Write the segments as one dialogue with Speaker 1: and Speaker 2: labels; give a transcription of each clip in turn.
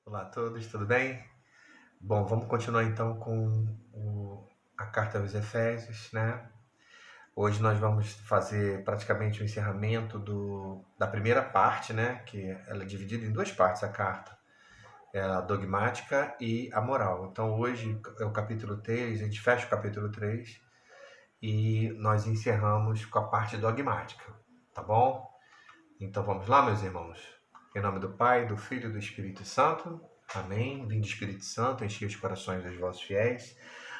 Speaker 1: Olá a todos, tudo bem? Bom, vamos continuar então com a carta aos Efésios, né? Hoje nós vamos fazer praticamente o encerramento da primeira parte, né? Que ela é dividida em duas partes, a carta. É a dogmática e a moral. Então hoje é o capítulo 3, a gente fecha o capítulo 3 e nós encerramos com a parte dogmática, tá bom? Então vamos lá, meus irmãos. Em nome do Pai, do Filho e do Espírito Santo. Amém. Vinde, Espírito Santo, enchei os corações dos vossos fiéis.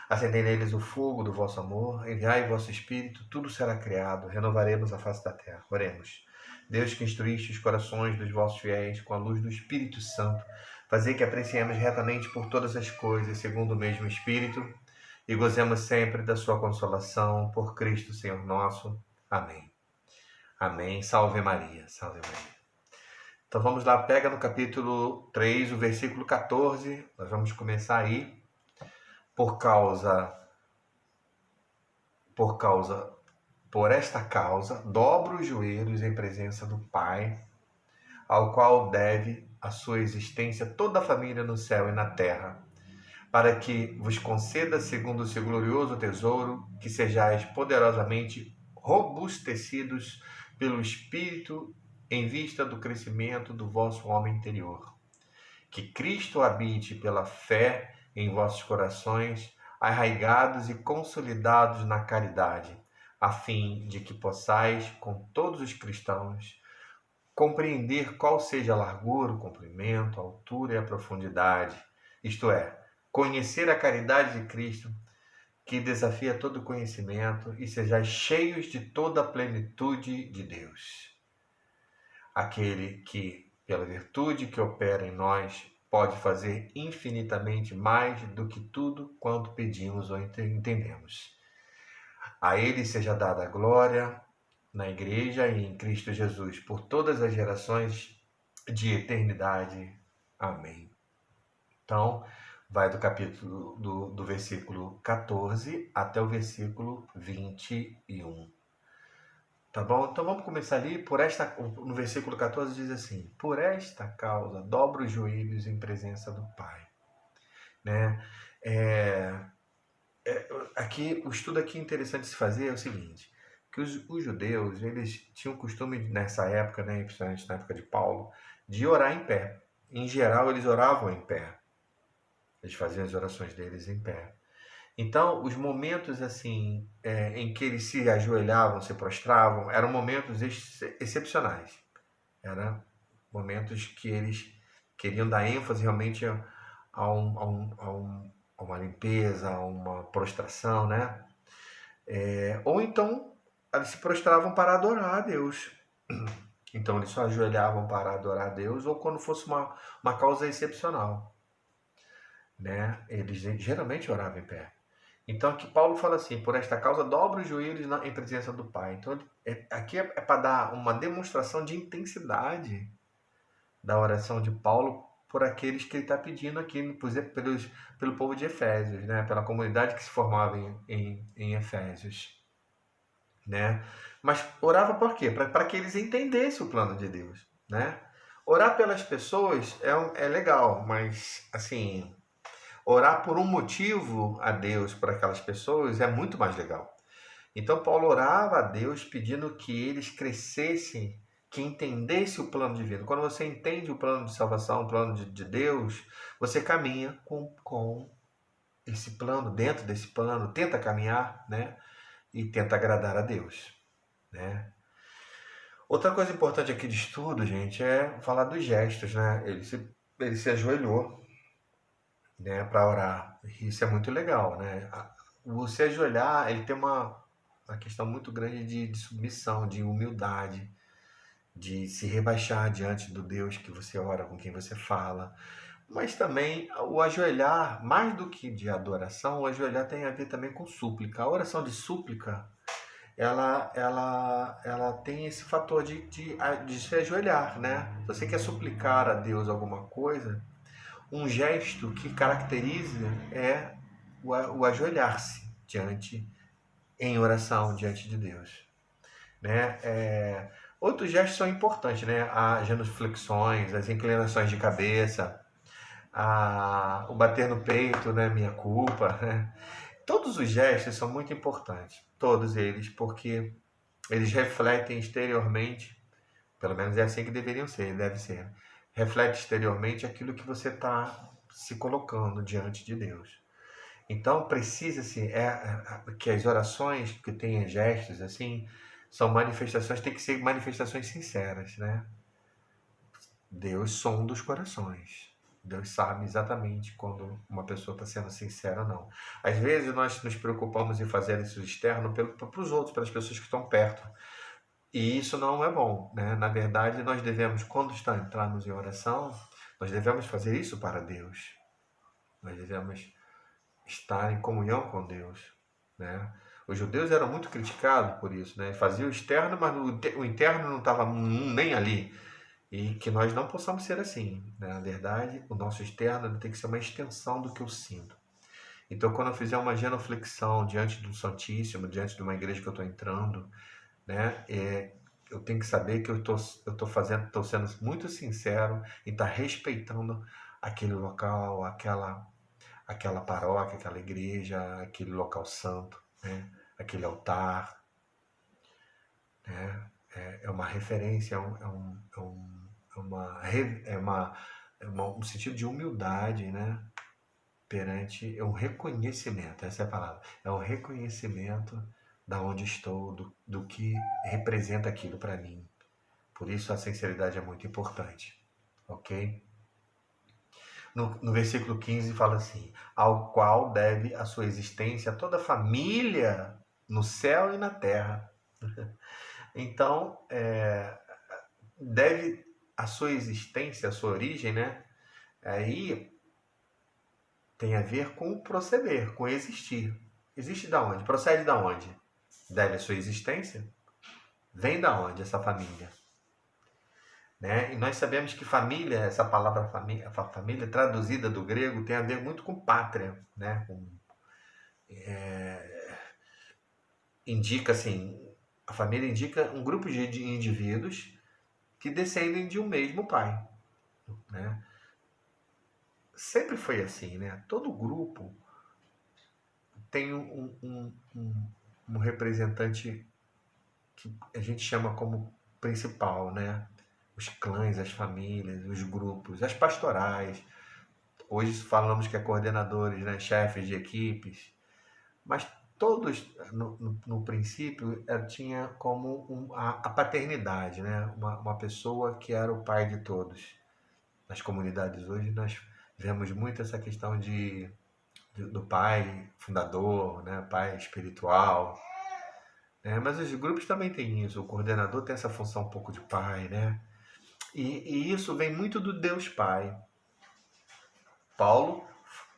Speaker 1: Acendei neles o fogo do vosso amor. Enviai vosso Espírito, tudo será criado. Renovaremos a face da terra. Oremos. Deus que instruíste os corações dos vossos fiéis com a luz do Espírito Santo, fazei que apreciemos retamente por todas as coisas, segundo o mesmo Espírito, e gozemos sempre da sua consolação, por Cristo Senhor nosso. Amém. Amém. Salve Maria. Salve Maria. Então vamos lá, pega no capítulo 3, o versículo 14. Nós vamos começar aí. Por causa, por esta causa, dobro os joelhos em presença do Pai, ao qual deve a sua existência toda a família no céu e na terra, para que vos conceda, segundo o seu glorioso tesouro, que sejais poderosamente robustecidos pelo Espírito em vista do crescimento do vosso homem interior. Que Cristo habite pela fé em vossos corações, arraigados e consolidados na caridade, a fim de que possais, com todos os cristãos, compreender qual seja a largura, o comprimento, a altura e a profundidade, isto é, conhecer a caridade de Cristo, que desafia todo conhecimento, e sejais cheios de toda a plenitude de Deus. Aquele que, pela virtude que opera em nós, pode fazer infinitamente mais do que tudo quanto pedimos ou entendemos. A ele seja dada a glória na Igreja e em Cristo Jesus por todas as gerações de eternidade. Amém. Então, vai do capítulo do versículo 14 até o versículo 21. Tá bom? Então vamos começar ali. No versículo 14 diz assim: por esta causa, dobra os joelhos em presença do Pai. Né? É, Aqui, o estudo aqui interessante de se fazer é o seguinte, que os judeus, eles tinham o costume nessa época, né, principalmente na época de Paulo, de orar em pé. Em geral, eles oravam em pé. Eles faziam as orações deles em pé. Então, os momentos assim em que eles se ajoelhavam, se prostravam, eram momentos excepcionais. Eram momentos que eles queriam dar ênfase realmente a uma limpeza, a uma prostração, né? Ou então, eles se prostravam para adorar a Deus. Então, eles só ajoelhavam para adorar a Deus ou quando fosse uma causa excepcional, né? Eles geralmente oravam em pé. Então aqui Paulo fala assim, por esta causa dobra os joelhos em presença do Pai. Então aqui é para dar uma demonstração de intensidade da oração de Paulo por aqueles que ele está pedindo aqui, pelo povo de Efésios, né? Pela comunidade que se formava em Efésios. Né? Mas orava por quê? Para que eles entendessem o plano de Deus. Né? Orar pelas pessoas é legal, mas assim, orar por um motivo a Deus por aquelas pessoas é muito mais legal. Então Paulo orava a Deus pedindo que eles crescessem, que entendesse o plano divino. Quando você entende o plano de salvação, o plano de Deus, você caminha com esse plano, dentro desse plano, tenta caminhar, né? E tenta agradar a Deus, né? Outra coisa importante aqui de estudo, gente, é falar dos gestos, né? Ele se ajoelhou, né, para orar. Isso é muito legal, né? Você ajoelhar, ele tem uma questão muito grande de submissão, de humildade, de se rebaixar diante do Deus que você ora, com quem você fala. Mas também o ajoelhar, mais do que de adoração, o ajoelhar tem a ver também com súplica. A oração de súplica, ela tem esse fator de se ajoelhar, né? Se você quer suplicar a Deus alguma coisa, um gesto que caracteriza é o ajoelhar-se em oração diante de Deus, né? Outros gestos são importantes, né? As genuflexões, as inclinações de cabeça, o bater no peito, né? Minha culpa, né? Todos os gestos são muito importantes, todos eles, porque eles refletem exteriormente, pelo menos é assim que deveriam ser, deve ser, reflete exteriormente aquilo que você está se colocando diante de Deus. Então precisa-se que as orações que tenham gestos assim são manifestações, tem que ser manifestações sinceras, né? Deus sonda os corações. Deus sabe exatamente quando uma pessoa está sendo sincera ou não. Às vezes nós nos preocupamos em fazer isso externo para os outros, pelas pessoas que estão perto. E isso não é bom, né? Na verdade, nós devemos, quando entrarmos em oração, nós devemos fazer isso para Deus. Nós devemos estar em comunhão com Deus, né? Os judeus eram muito criticados por isso, né? Faziam o externo, mas o interno não estava nem ali. E que nós não possamos ser assim, né? Na verdade, o nosso externo tem que ser uma extensão do que eu sinto. Então, quando eu fizer uma genuflexão diante do Santíssimo, diante de uma igreja que eu estou entrando, né? Eu tenho que saber que estou sendo muito sincero e estar respeitando aquele local, aquela paróquia, aquela igreja, aquele local santo, né? Aquele altar, né? É uma referência, um sentido de humildade, né? Perante, é um reconhecimento, essa é a palavra, é um reconhecimento da onde estou, do que representa aquilo para mim. Por isso a sinceridade é muito importante, ok? No versículo 15 fala assim: ao qual deve a sua existência toda a família no céu e na terra. Então, deve a sua existência, a sua origem, né? Aí tem a ver com o proceder, com o existir. Existe da onde? Procede da onde? Deve a sua existência? Vem da onde essa família? Né? E nós sabemos que família, essa palavra família, traduzida do grego, tem a ver muito com pátria, né? Indica assim, a família indica um grupo de indivíduos que descendem de um mesmo pai, né? Sempre foi assim, né? Todo grupo tem um representante que a gente chama como principal, né? Os clãs, as famílias, os grupos, as pastorais. Hoje falamos que é coordenadores, né? Chefes de equipes, mas todos, no princípio, tinha como a paternidade, né? Uma pessoa que era o pai de todos. Nas comunidades hoje nós vemos muito essa questão do pai fundador, né? Pai espiritual, né? Mas os grupos também têm isso. O coordenador tem essa função um pouco de pai, né? E isso vem muito do Deus Pai. Paulo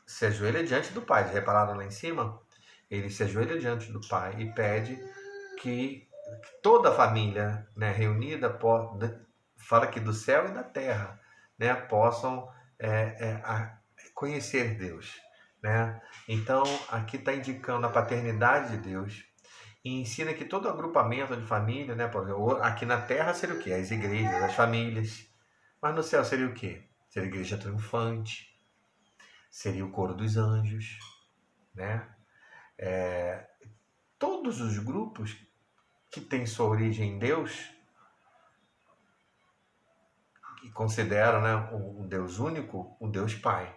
Speaker 1: se ajoelha diante do Pai. Repararam lá em cima? Ele se ajoelha diante do Pai e pede que toda a família, né, reunida, fala que do céu e da terra, né, possam conhecer Deus. Né? Então, aqui está indicando a paternidade de Deus e ensina que todo agrupamento de família, né, por exemplo, aqui na terra seria o quê? As igrejas, as famílias. Mas no céu seria o quê? Seria a igreja triunfante, seria o coro dos anjos, né? Todos os grupos que têm sua origem em Deus, que consideram, né, o Deus único, o Deus Pai,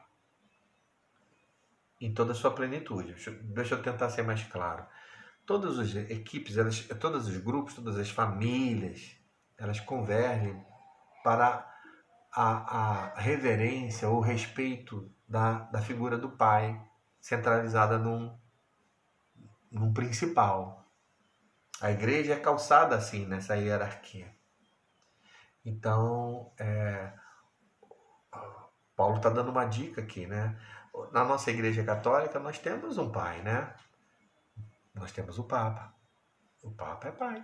Speaker 1: em toda a sua plenitude. Deixa eu tentar ser mais claro. Todas as equipes, todos os grupos, todas as famílias, elas convergem para a reverência ou respeito da figura do Pai, centralizada num principal. A igreja é calçada assim, nessa hierarquia. Então, Paulo está dando uma dica aqui, né? Na nossa igreja católica, nós temos um pai, né? Nós temos o Papa. O Papa é pai.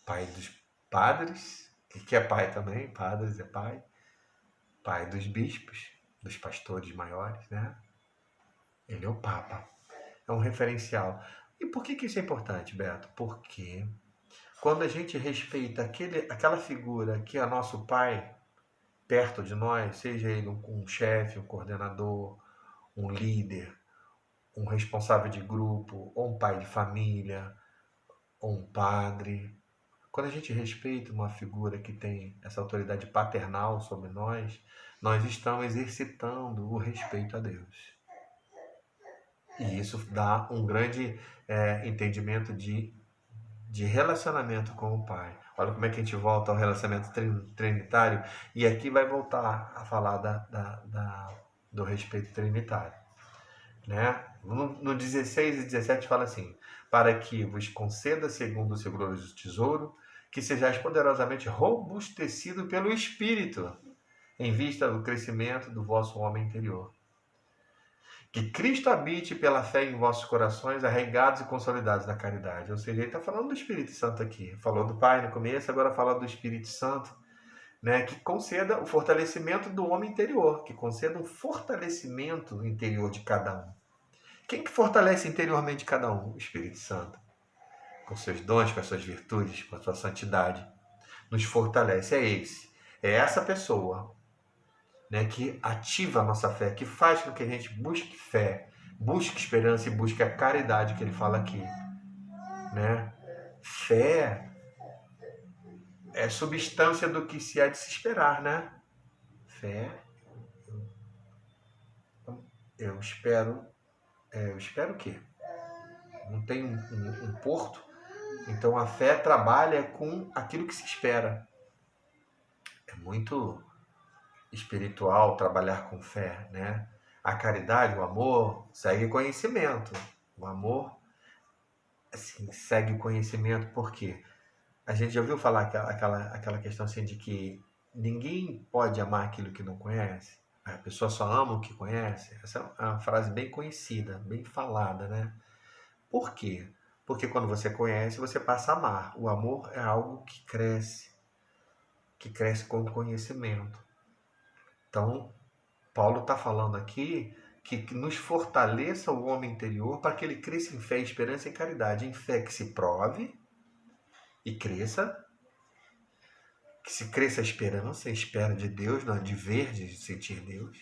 Speaker 1: Pai dos padres, que é pai também, padres é pai. Pai dos bispos, dos pastores maiores, né? Ele é o Papa. É um referencial. E por que isso é importante, Beto? Porque quando a gente respeita aquela figura que é nosso pai, perto de nós, seja ele um chefe, um coordenador, um líder, um responsável de grupo, ou um pai de família, ou um padre. Quando a gente respeita uma figura que tem essa autoridade paternal sobre nós estamos exercitando o respeito a Deus. E isso dá um grande entendimento de relacionamento com o Pai. Olha como é que a gente volta ao relacionamento trinitário, e aqui vai voltar a falar do respeito trinitário. Né? No 16 e 17 fala assim: para que vos conceda, segundo o seu glorioso tesouro, que sejais poderosamente robustecido pelo Espírito, em vista do crescimento do vosso homem interior. Que Cristo habite pela fé em vossos corações, arraigados e consolidados na caridade. Ou seja, ele está falando do Espírito Santo aqui. Falou do Pai no começo, agora fala do Espírito Santo, né? Que conceda o fortalecimento do homem interior, que conceda um fortalecimento interior de cada um. Quem que fortalece interiormente cada um? O Espírito Santo. Com seus dons, com as suas virtudes, com a sua santidade. Nos fortalece. É esse. É essa pessoa, né, que ativa a nossa fé, que faz com que a gente busque fé, busque esperança e busque a caridade que ele fala aqui. Né? Fé é substância do que se há de se esperar, né? Fé, eu espero. Eu espero o quê? Não tem um porto. Então a fé trabalha com aquilo que se espera. É muito espiritual trabalhar com fé, né? A caridade, o amor, segue conhecimento. O amor, assim, segue o conhecimento, por quê? A gente já ouviu falar aquela questão assim de que ninguém pode amar aquilo que não conhece. A pessoa só ama o que conhece. Essa é uma frase bem conhecida, bem falada, né? Por quê? Porque quando você conhece, você passa a amar. O amor é algo que cresce com o conhecimento. Então, Paulo está falando aqui que nos fortaleça o homem interior para que ele cresça em fé, esperança e caridade. Em fé que se prove e cresça, que se cresça a esperança, a espera de Deus, de ver, de sentir Deus.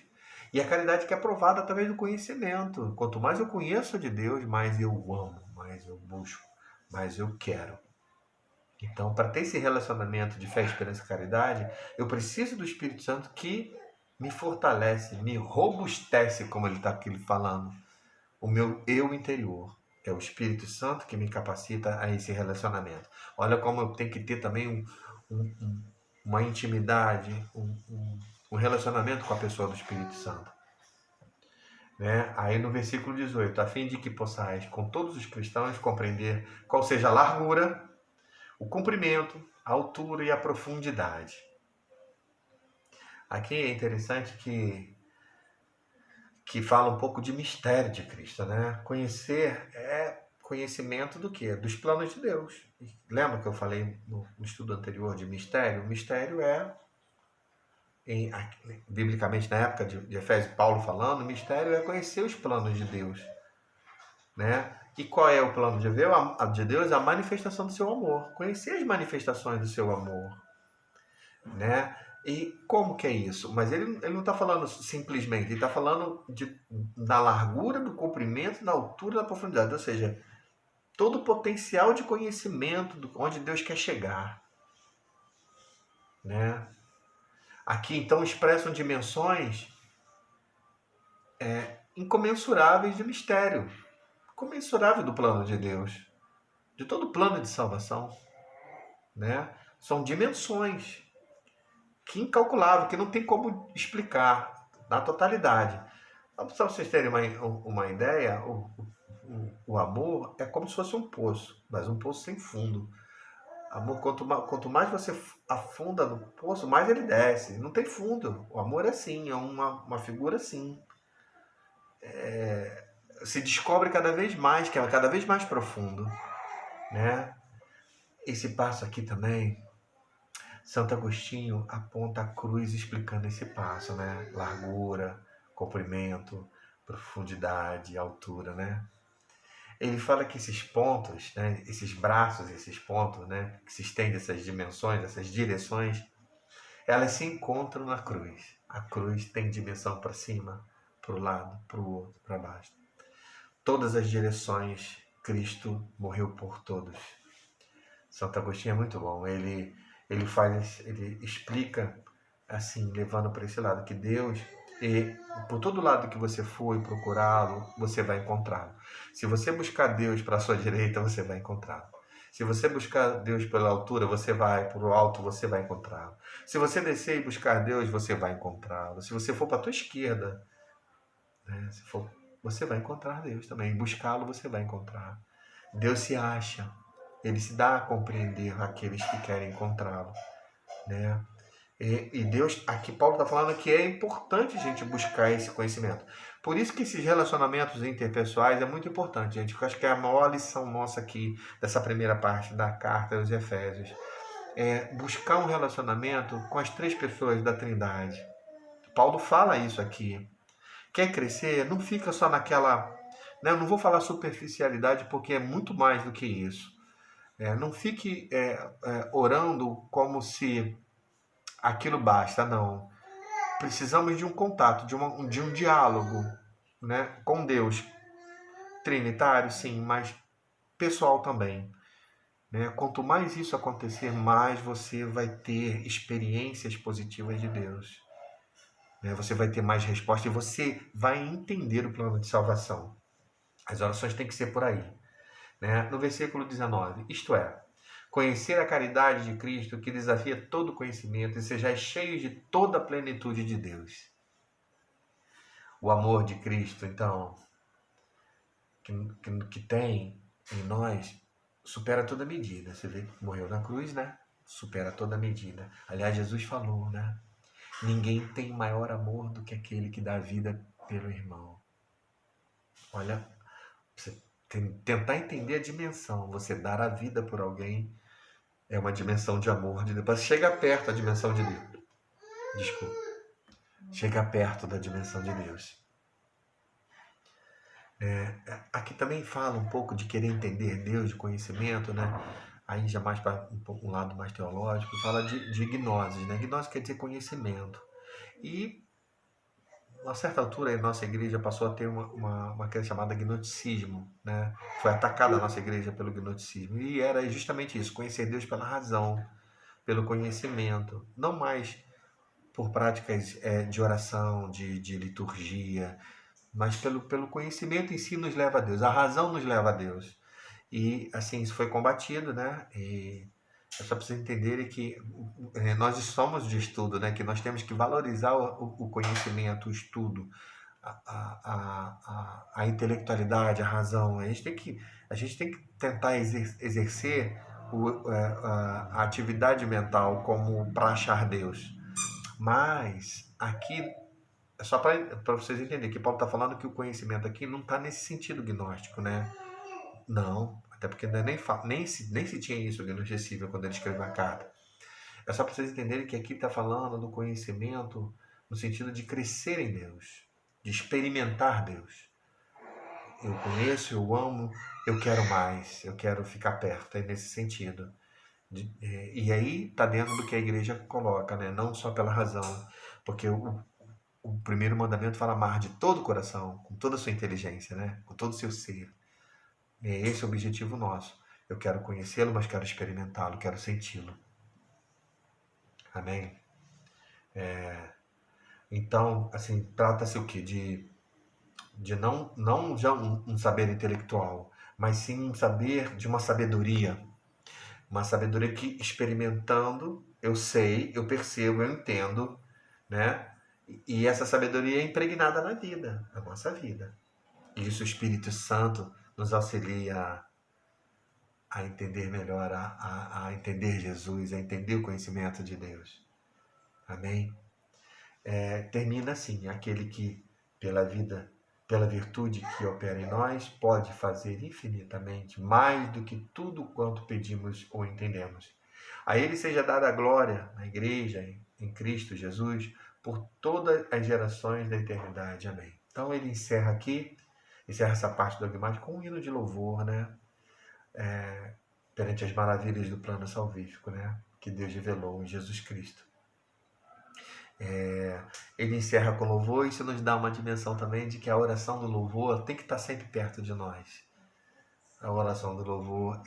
Speaker 1: E a caridade que é provada através do conhecimento. Quanto mais eu conheço de Deus, mais eu amo, mais eu busco, mais eu quero. Então, para ter esse relacionamento de fé, esperança e caridade, eu preciso do Espírito Santo que me fortalece, me robustece, como ele está aqui falando, o meu eu interior. É o Espírito Santo que me capacita a esse relacionamento. Olha como eu tenho que ter também uma intimidade, um relacionamento com a pessoa do Espírito Santo. Né? Aí no versículo 18, a fim de que possais, com todos os cristãos, compreender qual seja a largura, o comprimento, a altura e a profundidade. Aqui é interessante que fala um pouco de mistério de Cristo, né? Conhecer é conhecimento do quê? Dos planos de Deus. Lembra que eu falei no estudo anterior de mistério? Mistério é, biblicamente na época de Efésios, Paulo falando, mistério é conhecer os planos de Deus, né? E qual é o plano de Deus? A manifestação do seu amor. Conhecer as manifestações do seu amor, né? E como que é isso? Mas ele não está falando simplesmente, ele está falando da largura, do comprimento, da altura, da profundidade, ou seja, todo o potencial de conhecimento onde Deus quer chegar, né? Aqui então expressam dimensões incomensuráveis de mistério, comensurável do plano de Deus, de todo o plano de salvação, né? São dimensões que incalculável, que não tem como explicar na totalidade. Para vocês terem uma ideia, o amor é como se fosse um poço, mas um poço sem fundo. Amor, quanto mais você afunda no poço, mais ele desce. Não tem fundo. O amor é assim, é uma figura assim. Se descobre cada vez mais, que é cada vez mais profundo. Né? Esse passo aqui também, Santo Agostinho aponta a cruz explicando esse passo, né? Largura, comprimento, profundidade, altura, né? Ele fala que esses pontos, né, esses braços, esses pontos, né, que se estendem essas dimensões, essas direções, elas se encontram na cruz. A cruz tem dimensão para cima, para o lado, para o outro, para baixo. Todas as direções, Cristo morreu por todos. Santo Agostinho é muito bom. Ele explica assim, levando para esse lado, que Deus, e por todo lado que você for e procurá-lo, você vai encontrá-lo. Se você buscar Deus para a sua direita, você vai encontrá-lo. Se você buscar Deus pela altura, você vai para o alto, você vai encontrá-lo. Se você descer e buscar Deus, você vai encontrá-lo. Se você for para a tua esquerda, né, você vai encontrar Deus também. Buscá-lo, você vai encontrar. Deus se acha, ele se dá a compreender àqueles que querem encontrá-lo, né? E Deus, aqui Paulo está falando que é importante a gente buscar esse conhecimento. Por isso que esses relacionamentos interpessoais é muito importante, gente. Eu acho que é a maior lição nossa aqui, dessa primeira parte da carta aos Efésios. É buscar um relacionamento com as três pessoas da Trindade. Paulo fala isso aqui. Quer crescer? Não fica só naquela... Né, eu não vou falar superficialidade, porque é muito mais do que isso. Não fique orando como se aquilo basta, não. Precisamos de um contato, de um diálogo, né, com Deus. Trinitário, sim, mas pessoal também, né? Quanto mais isso acontecer, mais você vai ter experiências positivas de Deus, né? Você vai ter mais resposta e você vai entender o plano de salvação. As orações têm que ser por aí, né? No versículo 19, isto é, conhecer a caridade de Cristo que desafia todo conhecimento e sejais cheios de toda a plenitude de Deus. O amor de Cristo, então, que tem em nós, supera toda medida. Você vê que morreu na cruz, né? Supera toda medida. Aliás, Jesus falou, né? Ninguém tem maior amor do que aquele que dá a vida pelo irmão. Olha, você tentar entender a dimensão. Você dar a vida por alguém é uma dimensão de amor de Deus. Para chegar perto da dimensão de Deus. Desculpa. Chegar perto da dimensão de Deus. Aqui também fala um pouco de querer entender Deus, de conhecimento, né? Aí já mais para um lado mais teológico, fala de gnose, né? Gnose quer dizer conhecimento. E, a certa altura, a nossa igreja passou a ter uma coisa chamada gnosticismo, né? Foi atacada a nossa igreja pelo gnosticismo. E era justamente isso, conhecer Deus pela razão, pelo conhecimento, não mais por práticas de oração, de liturgia, mas pelo conhecimento em si nos leva a Deus, a razão nos leva a Deus. E assim, isso foi combatido, né? E é só para vocês entenderem que nós somos de estudo, né? Que nós temos que valorizar o conhecimento, o estudo, a intelectualidade, a razão. A gente tem que tentar exercer a atividade mental como para achar Deus. Mas aqui é só para vocês entenderem que Paulo está falando que o conhecimento aqui não está nesse sentido gnóstico, né? Não, até porque nem se tinha isso gnosticismo quando ele escreveu a carta. É só para vocês entenderem que aqui está falando do conhecimento no sentido de crescer em Deus, de experimentar Deus. Eu conheço, eu amo, eu quero mais, eu quero ficar perto, é nesse sentido. E aí está dentro do que a igreja coloca, né? Não só pela razão, porque o primeiro mandamento fala amar de todo o coração, com toda a sua inteligência, né? Com todo o seu ser. É esse o objetivo nosso. Eu quero conhecê-lo, mas quero experimentá-lo, quero senti-lo. Amém? Então, assim, trata-se o quê? De não já um saber intelectual, mas sim um saber de uma sabedoria. Uma sabedoria que, experimentando, eu sei, eu percebo, eu entendo, né? E essa sabedoria é impregnada na vida, na nossa vida. E isso o Espírito Santo nos auxilia a entender melhor, a entender Jesus, a entender o conhecimento de Deus. Amém? Termina assim, aquele que pela virtude que opera em nós, pode fazer infinitamente mais do que tudo quanto pedimos ou entendemos. A ele seja dada a glória na igreja, em Cristo Jesus, por todas as gerações da eternidade. Amém. Então ele encerra essa parte dogmática com um hino de louvor, né? Perante as maravilhas do plano salvífico, né? Que Deus revelou em Jesus Cristo. Ele encerra com louvor. Isso nos dá uma dimensão também de que a oração do louvor tem que estar sempre perto de nós. A oração do louvor,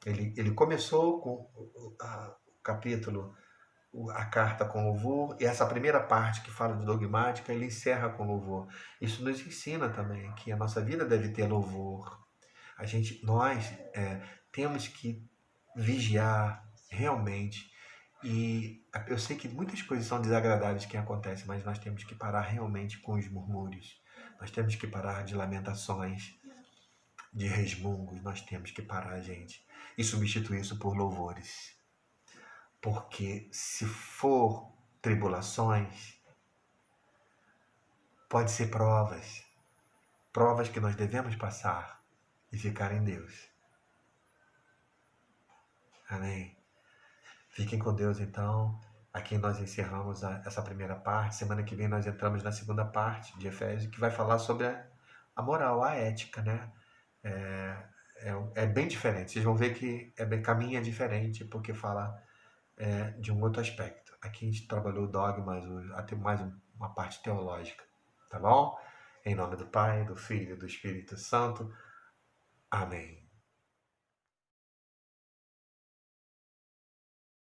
Speaker 1: ele começou com o capítulo, a carta com louvor, e essa primeira parte que fala de dogmática, ele encerra com louvor. Isso nos ensina também que a nossa vida deve ter louvor. Nós temos que vigiar realmente. E eu sei que muitas coisas são desagradáveis que acontecem, mas nós temos que parar realmente com os murmúrios. Nós temos que parar de lamentações, de resmungos. Nós temos que parar, gente, e substituir isso por louvores. Porque se for tribulações, pode ser provas que nós devemos passar e ficar em Deus. Amém? Fiquem com Deus, então. Aqui nós encerramos essa primeira parte. Semana que vem nós entramos na segunda parte de Efésios, que vai falar sobre a moral, a ética, né? É bem diferente. Vocês vão ver que caminha diferente, porque fala de um outro aspecto. Aqui a gente trabalhou dogmas, até mais uma parte teológica. Tá bom? Em nome do Pai, do Filho e do Espírito Santo. Amém.